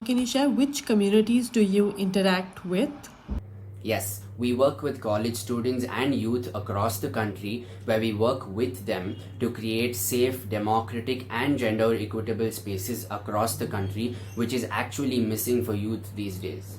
Can you share which communities do you interact with? Yes, we work with college students and youth across the country where we work with them to create safe, democratic, and gender equitable spaces across the country, which is actually missing for youth these days.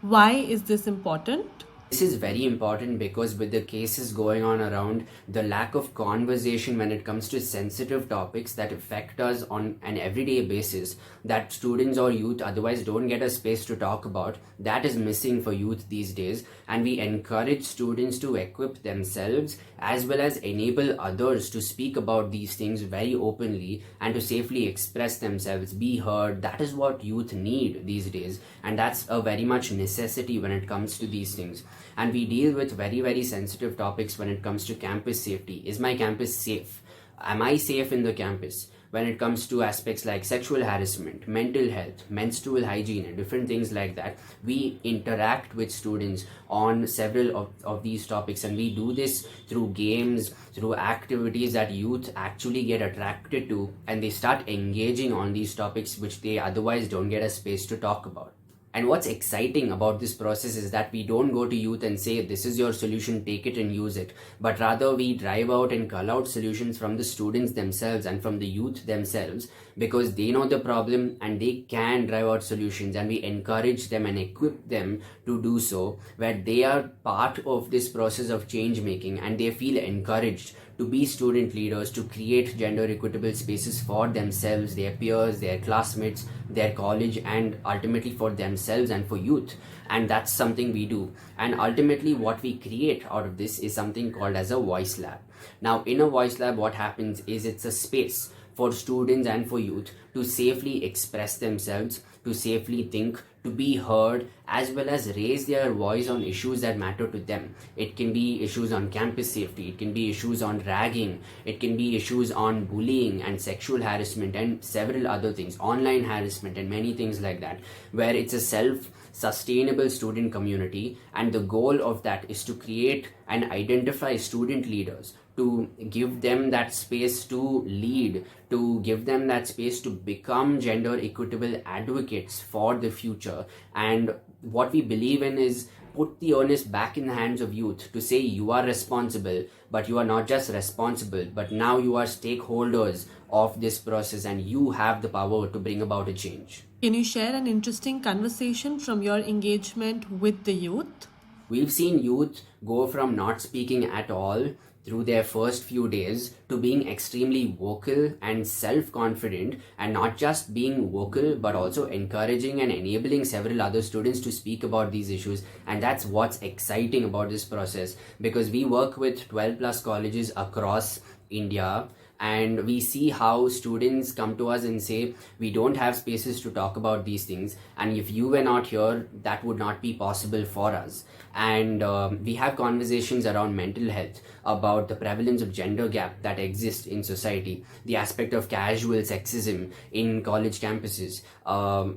Why is this important? This is very important because with the cases going on around, the lack of conversation when it comes to sensitive topics that affect us on an everyday basis, that students or youth otherwise don't get a space to talk about, that is missing for youth these days. And we encourage students to equip themselves as well as enable others to speak about these things very openly and to safely express themselves, be heard. That is what youth need these days, and that's a very much necessity when it comes to these things. And we deal with very sensitive topics when it comes to campus safety. Is my campus safe? Am I safe in the campus? When it comes to aspects like sexual harassment, mental health, menstrual hygiene, and different things like that, we interact with students on several of these topics, and we do this through games, through activities that youth actually get attracted to, and they start engaging on these topics which they otherwise don't get a space to talk about. And what's exciting about this process is that we don't go to youth and say, this is your solution, take it and use it. But rather we drive out and cull out solutions from the students themselves and from the youth themselves, because they know the problem and they can drive out solutions, and we encourage them and equip them to do so, where they are part of this process of change making and they feel encouraged to be student leaders, to create gender equitable spaces for themselves, their peers, their classmates, their college, and ultimately for themselves and for youth. And that's something we do. And ultimately what we create out of this is something called as a voice lab. Now in a voice lab, what happens is it's a space for students and for youth to safely express themselves, to safely think, to be heard, as well as raise their voice on issues that matter to them. It can be issues on campus safety, it can be issues on ragging, it can be issues on bullying and sexual harassment and several other things, online harassment and many things like that, where it's a self-sustainable student community. And the goal of that is to create and identify student leaders, to give them that space to lead, to give them that space to become gender equitable advocates for the future. And what we believe in is put the onus back in the hands of youth to say, you are responsible, but you are not just responsible, but now you are stakeholders of this process and you have the power to bring about a change. Can you share an interesting conversation from your engagement with the youth? We've seen youth go from not speaking at all through their first few days to being extremely vocal and self-confident, and not just being vocal but also encouraging and enabling several other students to speak about these issues. And that's what's exciting about this process, because we work with 12 plus colleges across India, and we see how students come to us and say, we don't have spaces to talk about these things, and if you were not here, that would not be possible for us. And we have conversations around mental health, about the prevalence of gender gap that exists in society, the aspect of casual sexism in college campuses,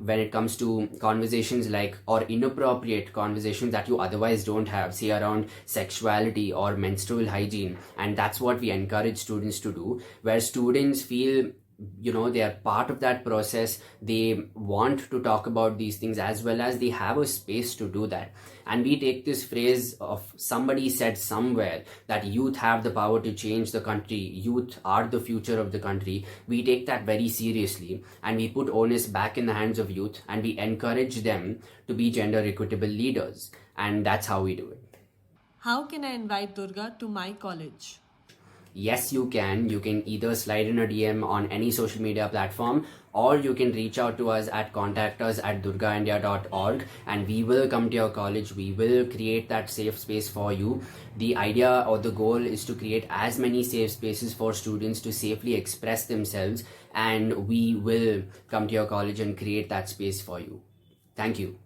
when it comes to conversations like, or inappropriate conversations that you otherwise don't have, say around sexuality or menstrual hygiene. And that's what we encourage students to do, where students feel they are part of that process, they want to talk about these things, as well as they have a space to do that. And we take this phrase of, somebody said somewhere that youth have the power to change the country, youth are the future of the country. We take that very seriously, and we put onus back in the hands of youth, and we encourage them to be gender equitable leaders. And that's how we do it. How can I invite Durga to my college? Yes, you can. You can either slide in a DM on any social media platform, or you can reach out to us at contactus@durgaindia.org, and we will come to your college. We will create that safe space for you. The idea or the goal is to create as many safe spaces for students to safely express themselves, and we will come to your college and create that space for you. Thank you.